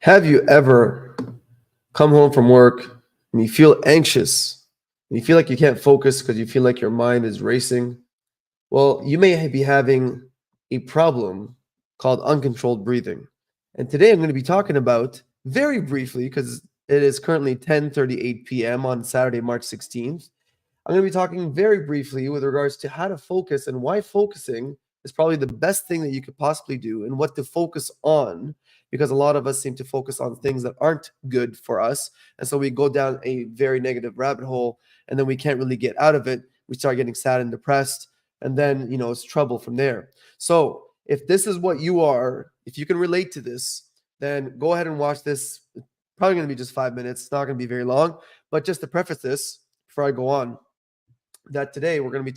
Have you ever come home from work and you feel anxious and you feel like you can't focus because you feel like your mind is racing? Well, you may be having a problem called uncontrolled breathing. And today I'm going to be talking about very briefly because it is currently 10:38 p.m. on Saturday, March 16th. I'm going to be talking very briefly with regards to how to focus and why focusing is probably the best thing that you could possibly do and what to focus on because a lot of us seem to focus on things that aren't good for us. And so we go down a very negative rabbit hole and then we can't really get out of it. We start getting sad and depressed. And then, it's trouble from there. So if this is what you are, if you can relate to this, then go ahead and watch this. It's probably going to be just 5 minutes. It's not going to be very long. But just to preface this, before I go on, that today we're going to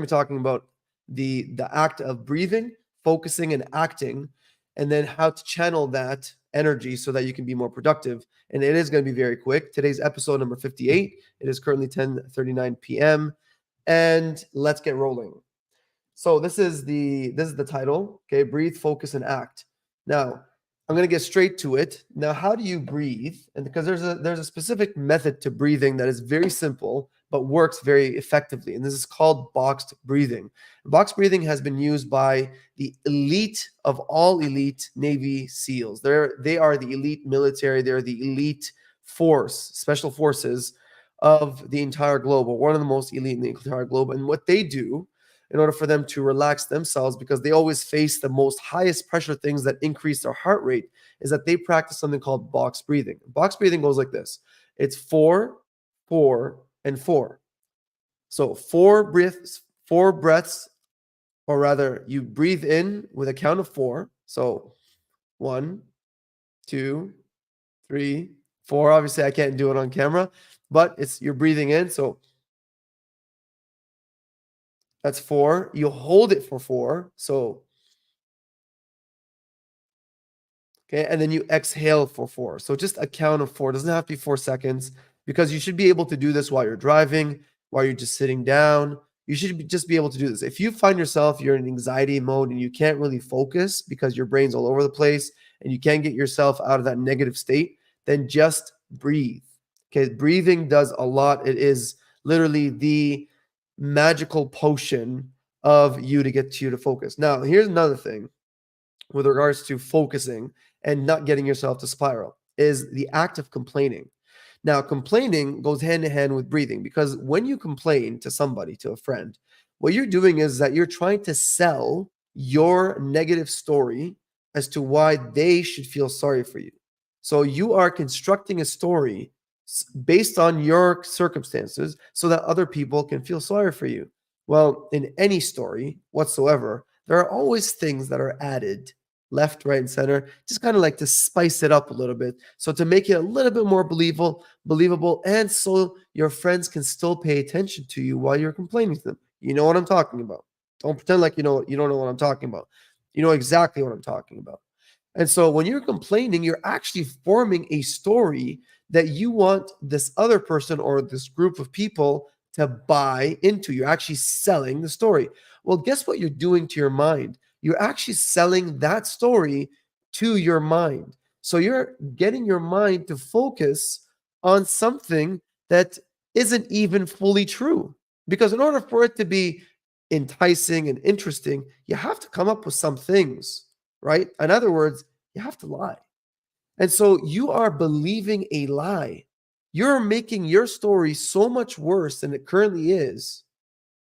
be talking about the act of breathing, focusing, and acting, and then how to channel that energy so that you can be more productive. And it is going to be very quick. Today's episode number 58. It is currently 10:39 p.m. and let's get rolling. So this is the title. Okay, breathe, focus, and act. Now, I'm gonna get straight to it. Now, how do you breathe? And because there's a specific method to breathing that is very simple but works very effectively, and this is called boxed breathing. Boxed breathing has been used by the elite of all elite Navy SEALs. They are the elite military. They're the elite force, special forces of the entire globe, or one of the most elite in the entire globe. And what they do in order for them to relax themselves, because they always face the most highest pressure things that increase their heart rate, is that they practice something called box breathing. Box breathing goes like this. It's 4, 4, and 4. So four breaths, or rather, you breathe in with a count of 4. So 1, 2, 3, 4. Obviously, I can't do it on camera, but you're breathing in. So that's 4. You hold it for 4. So, okay, and then you exhale for 4. So just a count of 4. It doesn't have to be 4 seconds because you should be able to do this while you're driving, while you're just sitting down. You should just be able to do this. If you find yourself, you're in anxiety mode and you can't really focus because your brain's all over the place and you can't get yourself out of that negative state, then just breathe. Okay, breathing does a lot. It is literally the magical potion of you to get you to focus. Now, here's another thing with regards to focusing and not getting yourself to spiral is the act of complaining. Now, complaining goes hand in hand with breathing because when you complain to somebody, to a friend, what you're doing is that you're trying to sell your negative story as to why they should feel sorry for you. So you are constructing a story based on your circumstances so that other people can feel sorry for you. Well, in any story whatsoever, there are always things that are added left, right, and center, just kind of like to spice it up a little bit. So to make it a little bit more believable, and so your friends can still pay attention to you while you're complaining to them. You know what I'm talking about. Don't pretend like you don't know what I'm talking about. You know exactly what I'm talking about. And so when you're complaining, you're actually forming a story that you want this other person or this group of people to buy into. You're actually selling the story. Well, guess what you're doing to your mind? You're actually selling that story to your mind. So you're getting your mind to focus on something that isn't even fully true. Because in order for it to be enticing and interesting, you have to come up with some things, right? In other words, you have to lie. And so you are believing a lie. You're making your story so much worse than it currently is.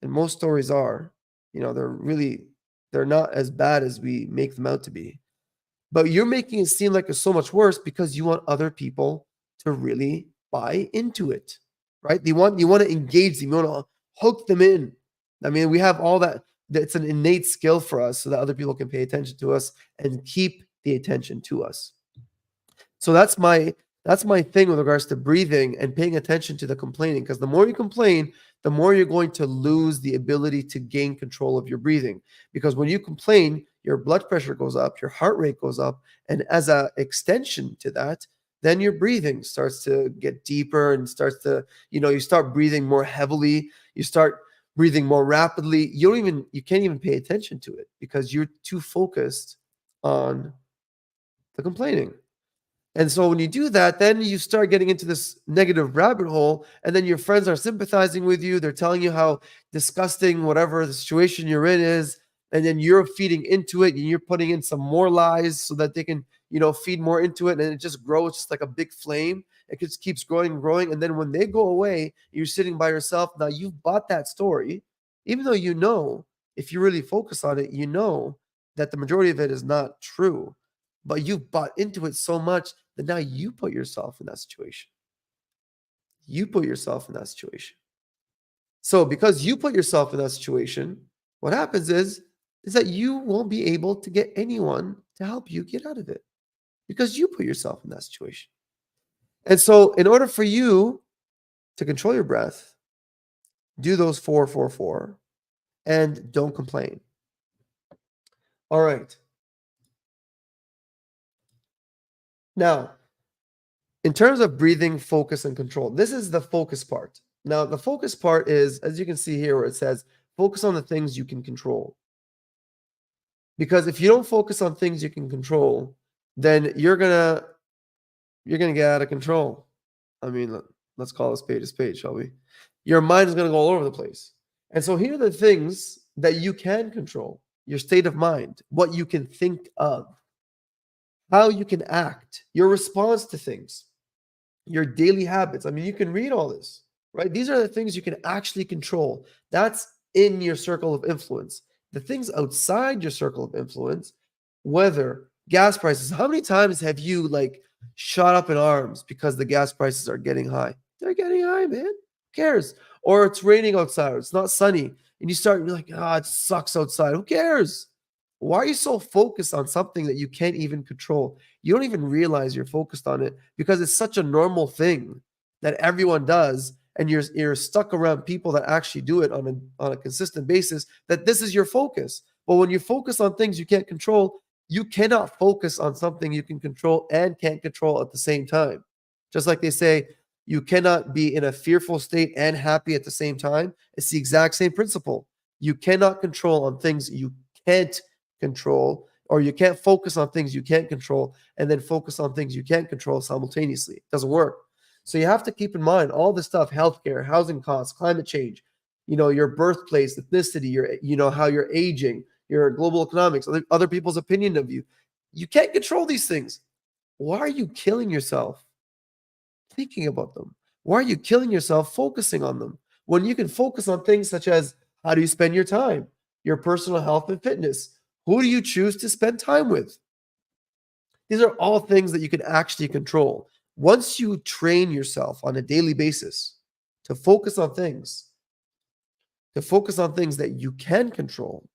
And most stories are, they're not as bad as we make them out to be. But you're making it seem like it's so much worse because you want other people to really buy into it, right? You want to engage them, you want to hook them in. I mean, we have all that. It's an innate skill for us so that other people can pay attention to us and keep the attention to us. So that's my thing with regards to breathing and paying attention to the complaining. Because the more you complain, the more you're going to lose the ability to gain control of your breathing. Because when you complain, your blood pressure goes up, your heart rate goes up, and as a extension to that, then your breathing starts to get deeper and starts to, you start breathing more heavily, you start breathing more rapidly. You can't even pay attention to it because you're too focused on the complaining. And so when you do that, then you start getting into this negative rabbit hole, and then your friends are sympathizing with you. They're telling you how disgusting whatever the situation you're in is, and then you're feeding into it, and you're putting in some more lies so that they can, feed more into it, and it just grows just like a big flame. It just keeps growing and growing, and then when they go away, you're sitting by yourself. Now you've bought that story, even though if you really focus on it, that the majority of it is not true, but you've bought into it so much that now you put yourself in that situation. You put yourself in that situation. So because you put yourself in that situation, what happens is that you won't be able to get anyone to help you get out of it because you put yourself in that situation. And so in order for you to control your breath, do those 4 4 4 and don't complain. All right. Now, in terms of breathing, focus, and control, this is the focus part. Now, the focus part is, as you can see here, where it says, focus on the things you can control. Because if you don't focus on things you can control, then you're gonna get out of control. I mean, let's call a spade, shall we? Your mind is gonna go all over the place. And so here are the things that you can control: your state of mind, what you can think of, how you can act, your response to things, your daily habits. I mean, you can read all this, right? These are the things you can actually control. That's in your circle of influence. The things outside your circle of influence, whether gas prices, how many times have you shot up in arms because the gas prices are getting high? They're getting high, man. Who cares? Or it's raining outside, or it's not sunny, and you start like, it sucks outside. Who cares? Why are you so focused on something that you can't even control? You don't even realize you're focused on it because it's such a normal thing that everyone does, and you're stuck around people that actually do it on a consistent basis, that this is your focus. But when you focus on things you can't control, you cannot focus on something you can control and can't control at the same time. Just like they say, you cannot be in a fearful state and happy at the same time. It's the exact same principle. You cannot control on things you can't control, or you can't focus on things you can't control and then focus on things you can't control simultaneously. It doesn't work. So you have to keep in mind all this stuff: healthcare, housing costs, climate change, your birthplace, ethnicity, how you're aging, your global economics, other people's opinion of you. You can't control these things. Why are you killing yourself thinking about them? Why are you killing yourself focusing on them when you can focus on things such as how do you spend your time, your personal health and fitness? Who do you choose to spend time with? These are all things that you can actually control. Once you train yourself on a daily basis to focus on things, that you can control,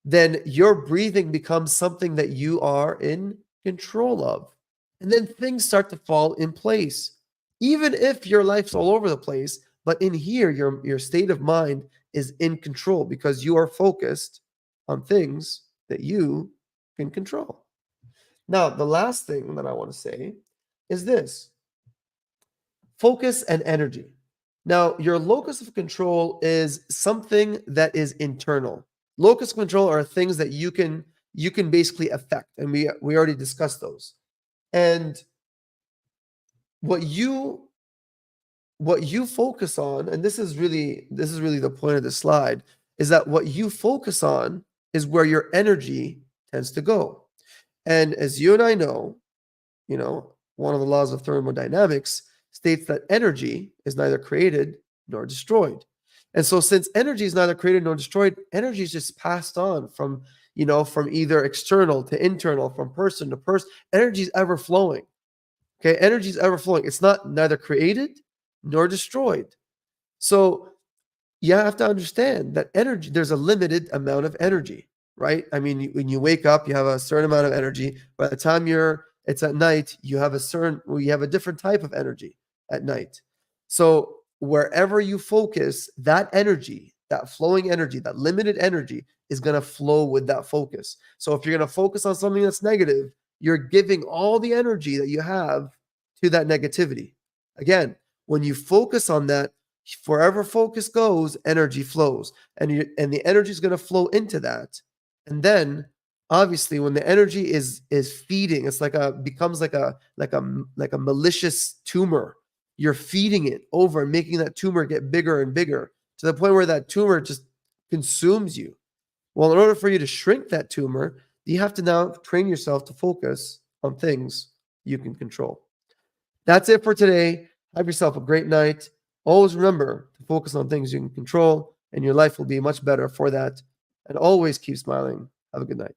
then your breathing becomes something that you are in control of. And then things start to fall in place. Even if your life's all over the place, but in here, your state of mind is in control because you are focused on things that you can control. Now, the last thing that I want to say is this: focus and energy. Now, your locus of control is something that is internal. Locus of control are things that you can basically affect, and we already discussed those. And what you focus on, and this is really the point of the slide, is that what you focus on is where your energy tends to go. And as you and I know, one of the laws of thermodynamics states that energy is neither created nor destroyed. And so since energy is neither created nor destroyed, energy is just passed on from either external to internal, from person to person. Energy is ever flowing. Okay, energy is ever flowing. It's not neither created nor destroyed. So you have to understand that energy, there's a limited amount of energy, right? I mean, when you wake up, you have a certain amount of energy. By the time it's at night, you have a different type of energy at night. So wherever you focus, that energy, that flowing energy, that limited energy is going to flow with that focus. So if you're going to focus on something that's negative, you're giving all the energy that you have to that negativity. Again, when you focus on that, wherever focus goes, energy flows, and the energy is going to flow into that. And then obviously when the energy is feeding, it's like a becomes like a malicious tumor. You're feeding it over and making that tumor get bigger and bigger to the point where that tumor just consumes you. Well, in order for you to shrink that tumor, you have to now train yourself to focus on things you can control. That's it for today. Have yourself a great night. Always remember to focus on things you can control, and your life will be much better for that. And always keep smiling. Have a good night.